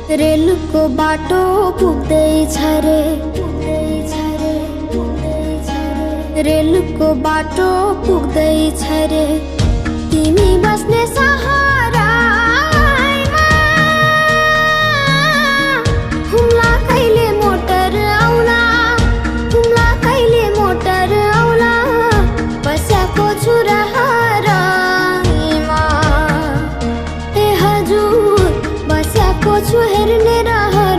rail को बाटो पुग्दैछ रे, रेल को बाटो पुग्दैछ रे, तिमी बस्ने सहारामा हुम्ला कहिले मोटर आउला, हुम्ला कहिले मोटर आउला, बस्याको छु रहरमा ए हजुर बस्याको छु हेर्ने रहर